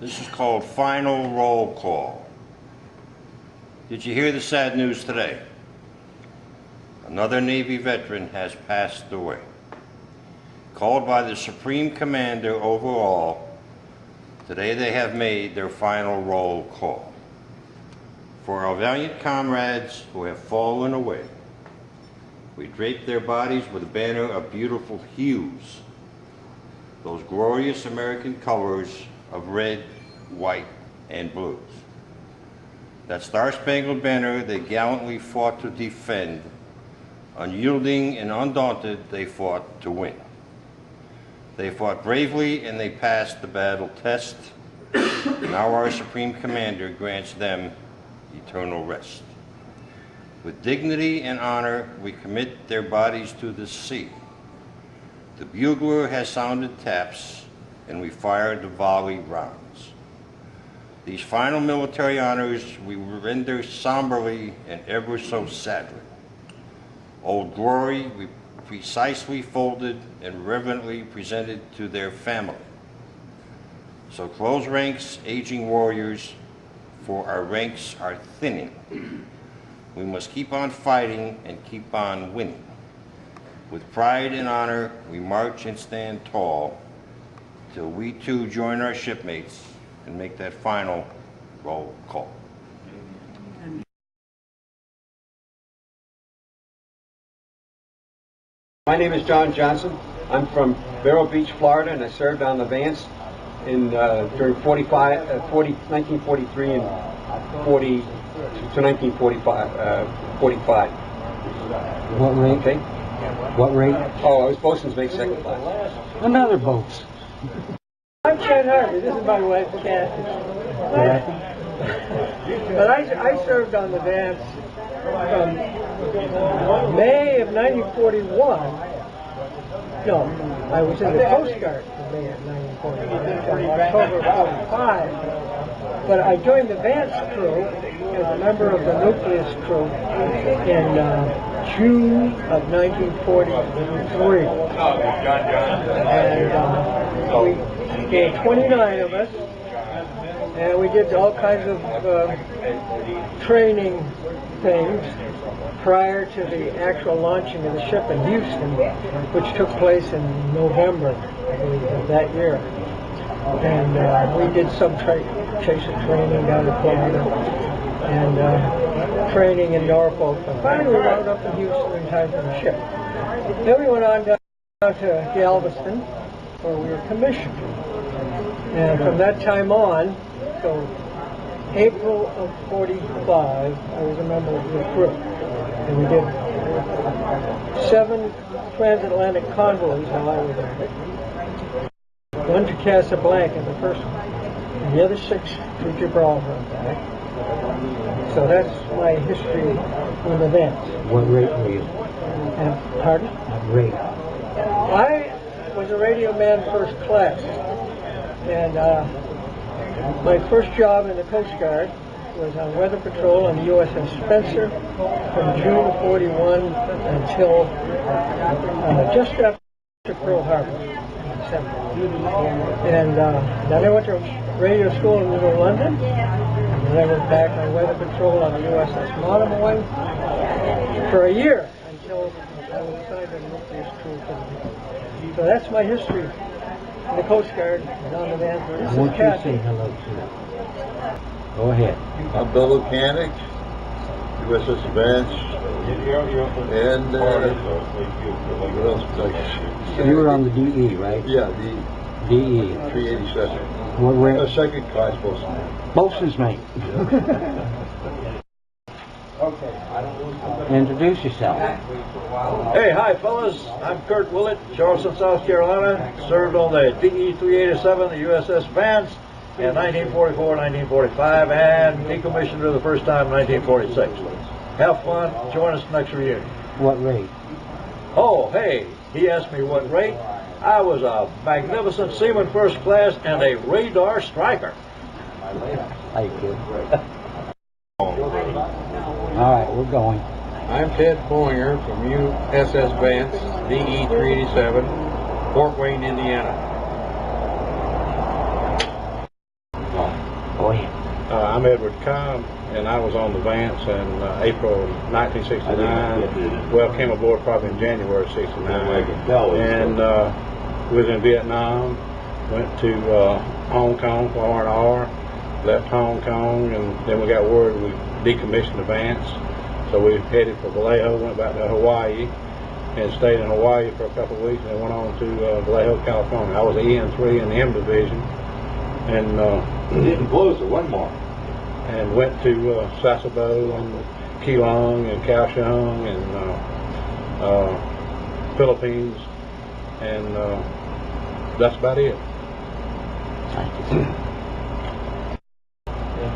This is called Final Roll Call. Did you hear the sad news today? Another Navy veteran has passed away. Called by the Supreme Commander overall, today they have made their final roll call. For our valiant comrades who have fallen away, we drape their bodies with a banner of beautiful hues, those glorious American colors of red, white, and blues. That star-spangled banner they gallantly fought to defend, unyielding and undaunted, they fought to win. They fought bravely and they passed the battle test. Now our Supreme Commander grants them eternal rest. With dignity and honor, we commit their bodies to the sea. The bugler has sounded taps, and we fired the volley rounds. These final military honors we render somberly and ever so sadly. Old glory we precisely folded and reverently presented to their family. So close ranks, aging warriors, for our ranks are thinning. We must keep on fighting and keep on winning. With pride and honor, we march and stand tall till we too join our shipmates and make that final roll call. My name is John Johnson. I'm from Vero Beach, Florida, and I served on the Vance in during 1943 and 40 to 1945. 45. What rate? Okay. What rate? Oh, I was boatswain's mate, second class. Another boats. I'm Ken Harvey. This is my wife, Kathy. But I served on the Vance from May of 1941. No, I was in the Coast Guard from May of 1941 until October of 45. But I joined the Vance crew as a member of the nucleus crew in June of 1943. And there were 29 of us, and we did all kinds of training things prior to the actual launching of the ship in Houston, which took place in November, I believe, of that year. And we did some chaser training down in Florida and training in Norfolk. But finally we wound up in Houston in time for the ship. Then we went on down to Galveston, where we were commissioned. And from that time on, so April of 45, I was a member of the crew. And we did 7 transatlantic convoys while I was there. 1 to Casablanca, the first one, and the other 6 to Gibraltar. So that's my history on the Vance. What rate were you? Pardon? What rate? I was a radio man first class, and my first job in the Coast Guard was on weather patrol on the USS Spencer from June of 41 until just after Pearl Harbor. And then I went to radio school in New London, and then I went back on weather patrol on the USS Monomoy for a year until I was assigned to the nucleus crew. So that's my history in the Coast Guard and on the Vance. I want you to say hello to them. Go ahead. I'm Bill Mechanic, USS VANCE, and what else was I? You were on the DE, right? Yeah, the DE. 387. What rate? Second class boatswain. Boatswain's mate. Okay. Introduce yourself. Hey, hi fellas. I'm Kurt Willett, Charleston, South Carolina. Served on the DE 387, the USS Vance, in 1944, 1945, and decommissioned for the first time in 1946. Have fun. Join us next reunion. What rate? Oh, hey, he asked me what rate. I was a magnificent seaman first class and a radar striker. How you kid? All right, we're going. I'm Ted Boinger from USS Vance, DE 387, Fort Wayne, Indiana. I'm Edward Cobb, and I was on the Vance in April 1969. Well, came aboard probably in January of '69. And was in Vietnam. Went to Hong Kong for R&R. Left Hong Kong, and then we got word we decommissioned the Vance. So we headed for Vallejo, went back to Hawaii, and stayed in Hawaii for a couple of weeks, and then went on to Vallejo, California. I was EN3 in the M Division, and Didn't close it, one more. and went to Sasebo and Keelung and Kaohsiung and Philippines, and that's about it.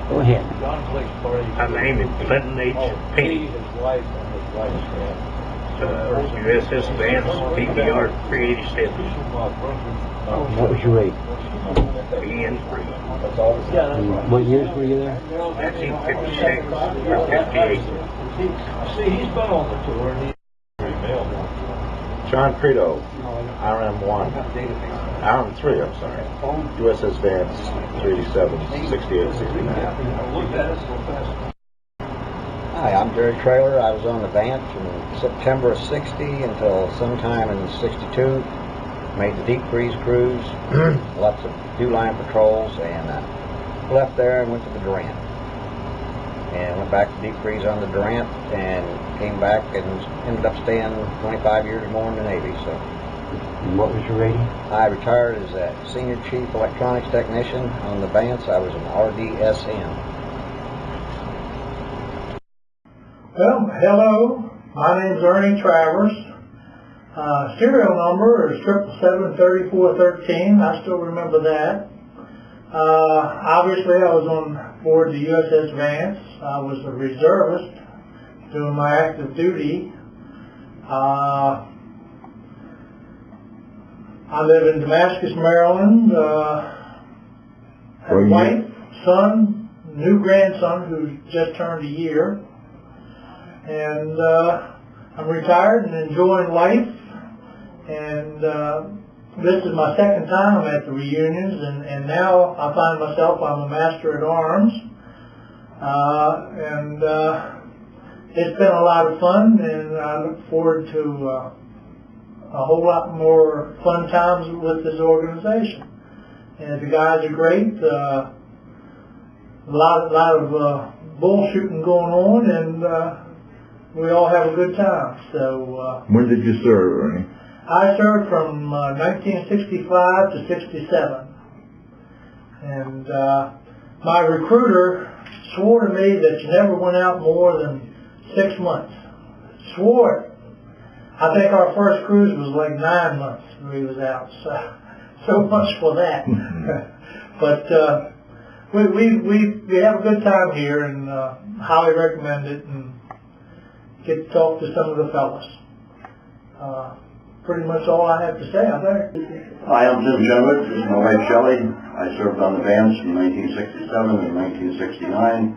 Go ahead. My name is Clinton H. Penny. USS Vance, PBR 387, What was your rate? EN3, What years were you there? 1956 or 58. See, he's been on the tour. John Credo, RM1, RM3, I'm sorry, USS Vance, 387, 68, 69. Hi, I'm Jerry Trailer. I was on the Vance from September of '60 until sometime in '62. Made the deep freeze cruise, lots of DUANE patrols, and left there and went to the Durant. And went back to deep freeze on the Durant and came back and ended up staying 25 years or more in the Navy. So, And what was your rating? I retired as a Senior Chief Electronics Technician on the Vance. I was an RDSM. Well, hello. My name's Ernie Travers. Serial number is 777-3413. I still remember that. Obviously, I was on board the USS Vance. I was a reservist doing my active duty. I live in Damascus, Maryland. Have a wife, son, new grandson who's just turned a year. And I'm retired and enjoying life. And this is my second time at the reunions, and now I find myself, I'm a master at arms. It's been a lot of fun, and I look forward to a whole lot more fun times with this organization. And the guys are great. A lot of bullshooting going on, and we all have a good time. So When did you serve, Ernie? I served from 1965 to '67, and my recruiter swore to me that you never went out more than 6 months. Swore it. I think our first cruise was like 9 months we was out. So much for that. But we have a good time here, and highly recommend it, and get to talk to some of the fellas. Pretty much all I have to say, I think. Hi, I'm Jim Shenwick. This is my wife Shelley. I served on the Vance from 1967 and 1969.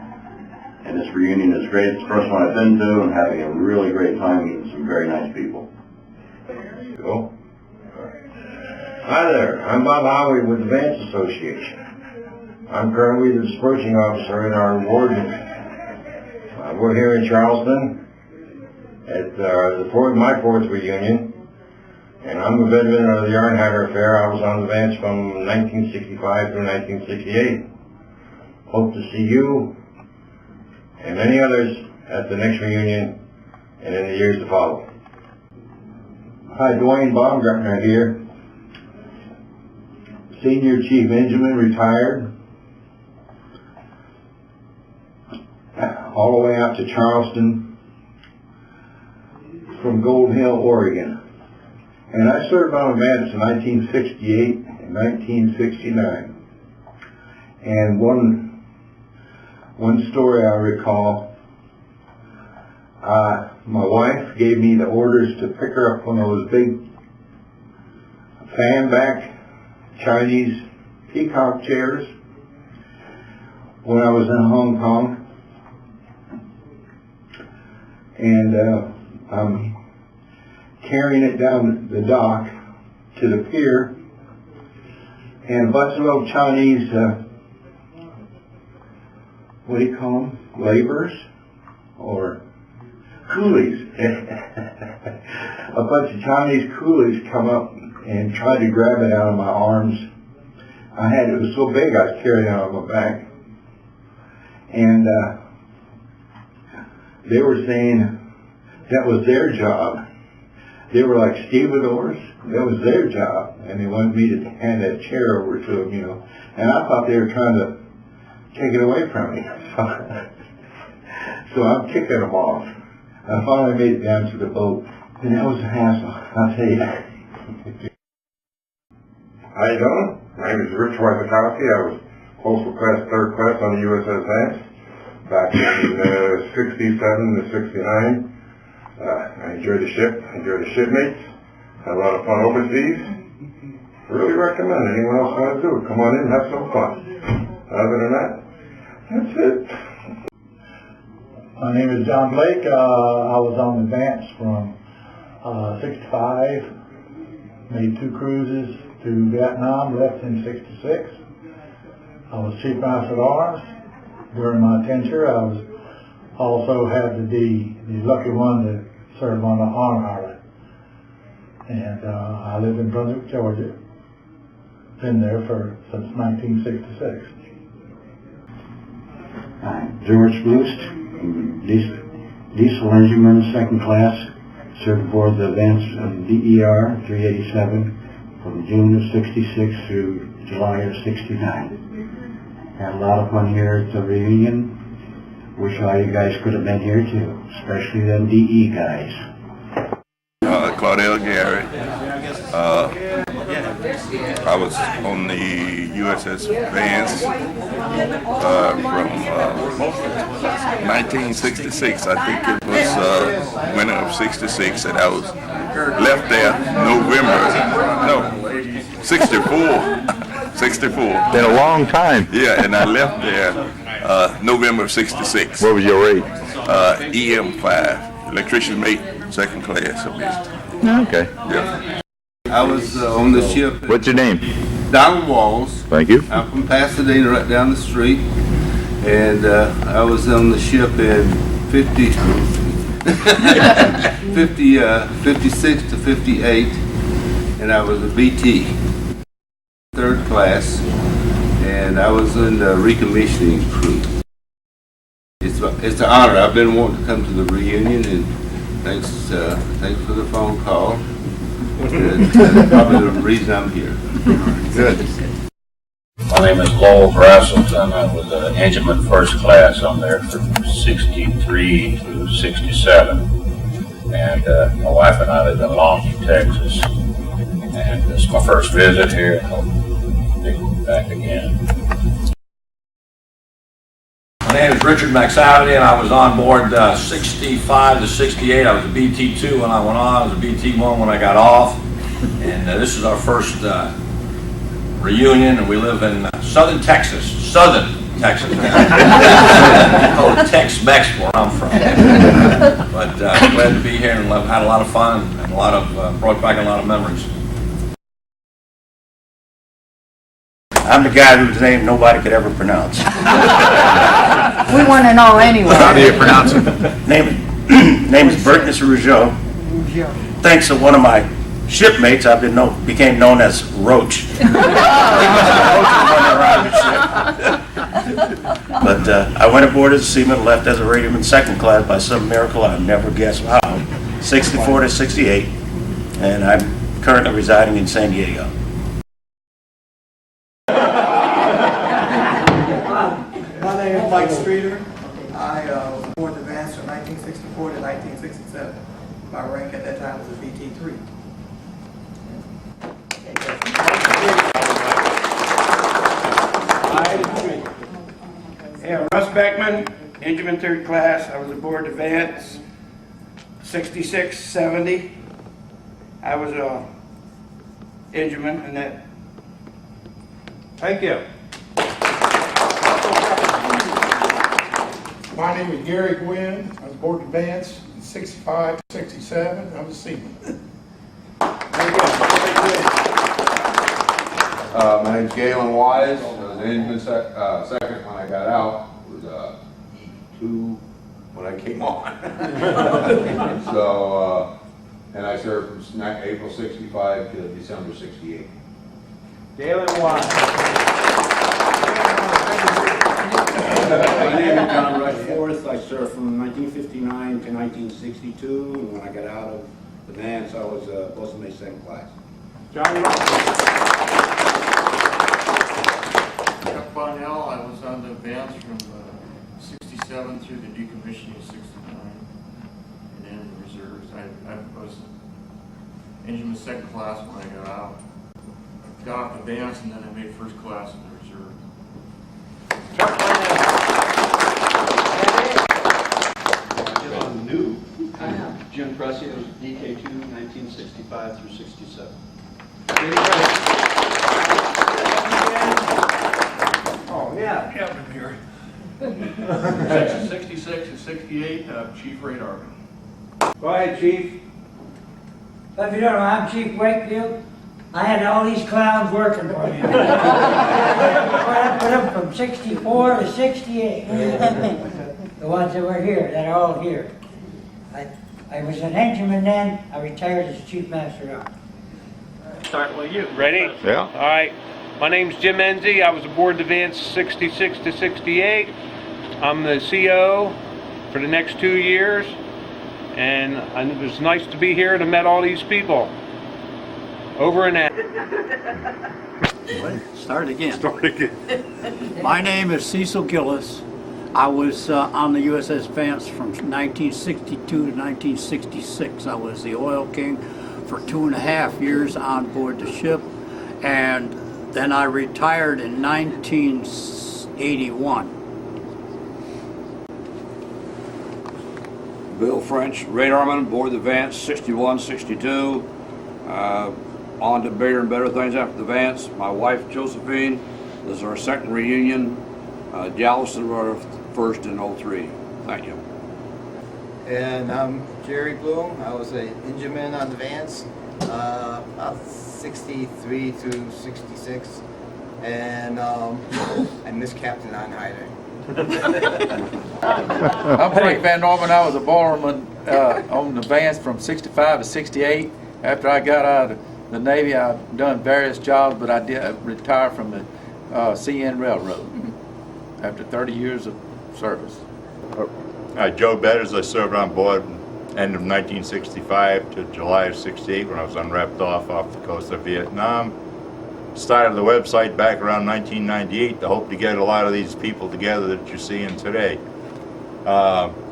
And this reunion is great. It's the first one I've been to, and having a really great time meeting some very nice people. Cool. Hi there, I'm Bob HOWEY with the Vance Association. I'm currently the dispersing officer in our ward. We're here in Charleston at my fourth reunion, and I'm a veteran of the Yarnhatter Affair. I was on the Vance from 1965 through 1968. Hope to see you and many others at the next reunion and in the years to follow. Hi, DUANE BAUMGARTNER here. Senior Chief Engineman, retired. All the way out to Charleston from Gold Hill, Oregon. And I served on Vance in 1968 and 1969. And one story I recall, my wife gave me the orders to pick her up one of those big fan-back Chinese peacock chairs when I was in Hong Kong. And I'm carrying it down the dock to the pier, and a bunch of little Chinese what do you call them, laborers or coolies. A bunch of Chinese coolies come up and tried to grab it out of my arms. It was so big I was carrying it on my back. And they were saying that was their job. They were like stevedores. That was their job. And they wanted me to hand that chair over to them, you know. And I thought they were trying to take it away from me. So I'm kicking them off. I finally made it down to the boat. And that was a hassle, I'll tell you. How you doing? My name is Rich Wypatowski. I was postal class 3rd class on the USS VANCE back in 67 to 69. I enjoyed the ship, enjoyed the shipmates, had a lot of fun overseas. Really recommend it. Anyone else want to do it, come on in and have some fun. Other than that, that's it. My name is John Blake. I was on the Vance from 65, made 2 cruises to Vietnam, left in 66. I was Chief Master at Arms. During my tenure, I was also had the lucky one that served on the Arm Harley. And I live in Brunswick, Georgia. Been there since 1966. George BLUST, diesel engineman, 2nd class, served aboard the Vance DER 387 from June of 66 through July of 69. Had a lot of fun here at the reunion. Wish all you guys could have been here too, especially them DE guys. CLAUDELL Garrett. I was on the USS VANCE from 1966. I think it was winter of 66, and I was left there November, 64. Been a long time. Yeah, and I left there November of 66. What was your rate? EM5, electrician mate, 2nd class. Okay. Yeah. I was on the ship. What's your name? Donald Walls. Thank you. I'm from Pasadena, right down the street, and I was on the ship in 56 to 58, and I was a BT, 3rd class, and I was in the recommissioning crew. It's an honor. I've been wanting to come to the reunion, and thanks for the phone call. That's probably the reason I'm here. Good. My name is Lowell BRASELTON. I was an engineman 1st class on there from 63 to 67. And my wife and I live in Longview, Texas. And this is my first visit here. I hope to be back again. My name is Richard McSavity, and I was on board 65 to 68. I was a BT2 when I went on. I was a BT1 when I got off. And this is our first reunion, and we live in southern Texas. Southern Texas. Call it Tex-Mex where I'm from. But glad to be here, and had a lot of fun, and brought back a lot of memories. I'm the guy whose name nobody could ever pronounce. We want to know anyway. How do you pronounce it? Name is Bertness Rougeau. Thanks to one of my shipmates, I became known as Roach. But I went aboard as a seaman, left as a radioman 2nd class by some miracle I never guessed how. 64 to 68, and I'm currently residing in San Diego. My name is Mike Streeter. I was aboard the Vance from 1964 to 1967. My rank at that time was a BT3. Yeah, Russ BECKMAN, engineman 3rd class. I was aboard the Vance 66, 70. I was a engineman in that. Thank you. My name is Gary Gwynn. I was aboard the Vance in 65, 67. I was a seaman. My name's GAYLAND. I was an engineman 2nd when I got out. Was 2 when I came on. So, and I served from April 65 to December 68. Gayland 1. My name is John RUSHFORTH. I served from 1959 to 1962, and when I got out of the Vance, I was postmaster second class. Johnny BONELL. I was on the Vance from 67 through the decommissioning of 69, and then the reserves. I was engineman second class when I got out. Got off the Vance, and then I made first class in the reserve. I'm new. Jim PRESSEY. I was DK2, 1965 through 67. Oh, yeah. Captain here. Sections 66 and 68, Chief Radarman. Go ahead, Chief. If you don't know, I'm Chief Wakefield. I had all these clowns working for me. I put them from 64 to 68. The ones that were here, that are all here. I was an engineman then. I retired as Chief Master Army. Start with you. Ready? Yeah. All right. My name's Jim Enzi. I was aboard the Vance 66 to 68. I'm the CO for the next 2 years. And it was nice to be here and I met all these people. Over and out. Start again. Start again. My name is CECIL GILLIS. I was on the USS VANCE from 1962 to 1966. I was the oil king for 2.5 years on board the ship, and then I retired in 1981. Bill French, radarman, aboard the Vance, 61, 62. On to bigger and better things after the Vance. My wife, Josephine, this is our second reunion. Dallas is our first in 03. Thank you. And I'm Jerry BLUM. I was an engineman on the Vance, about 63 through 66. And I missed Captain on hiding. I'm Frank Van Norman. I was a boilerman on the Vance from 65 to 68. After I got out of the Navy, I've done various jobs, but I retired from the CN Railroad after 30 years of service. Joe Betters. I served on board end of 1965 to July of 68 when I was unwrapped off the coast of Vietnam. Started the website back around 1998 to hope to get a lot of these people together that you're seeing today.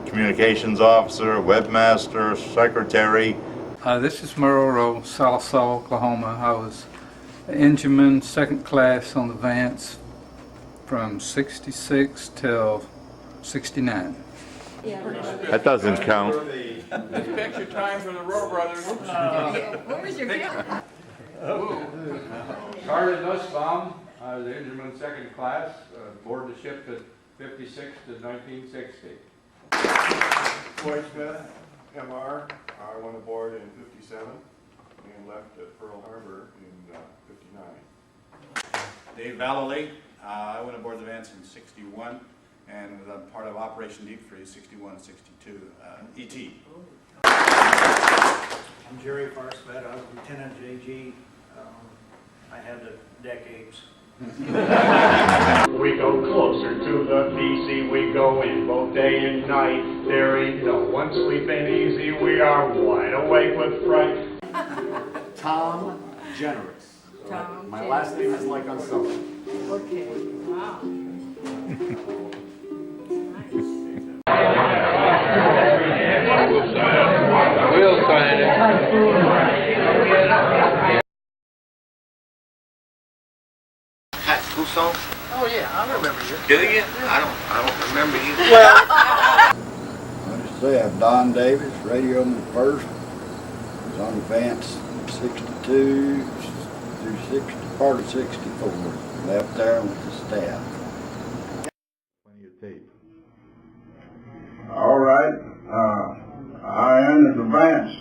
Communications officer, webmaster, secretary. This is Merle, Sallisaw, Oklahoma. I was engineman second class on the Vance from 66 till 69. That doesn't count. It's picture time for the Rowe Brothers. What was your camera? Started NUSSBAUM. I was engineman second class, aboard the ship at 56 to 1960. Floyd Smith, MR. I went aboard in 57 and left at Pearl Harbor in 59. Dave VALLELY. I went aboard the Vance in 61 and was a part of Operation Deep Freeze 61 62 ET. I'm Jerry Farsmed. I was Lieutenant JG. I had the decades. We go closer to the PC, we go in both day and night. There ain't no one sleeping easy, we are wide awake with fright. Tom Generous. Tom My last name is like on something. Okay. Wow. We'll sign it. POUSSON? Oh yeah, I remember you. Do you? I don't remember you. Well, I just say I'm Don Davis, radioman first. Was on the Vance 62 through 60, part of 64. Left there with the staff. Plenty of tape. All right. I entered the Vance,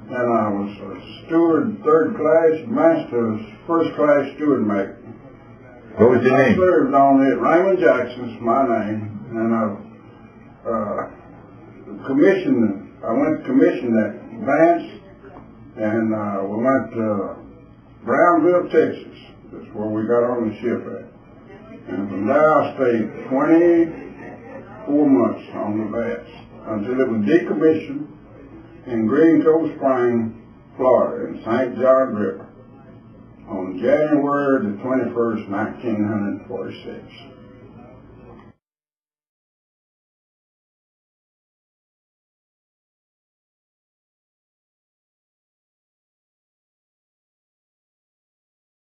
and I was a steward, third class, master, first class steward mate. What was your name? I served on it. Raymond Jackson's my name, and I went to commission at Vance, and we went to Brownsville, Texas. That's where we got on the ship at. And from there I stayed 24 months on the Vance until it was decommissioned in Green Cove Spring, Florida, in St. John River on January the 21st, 1946.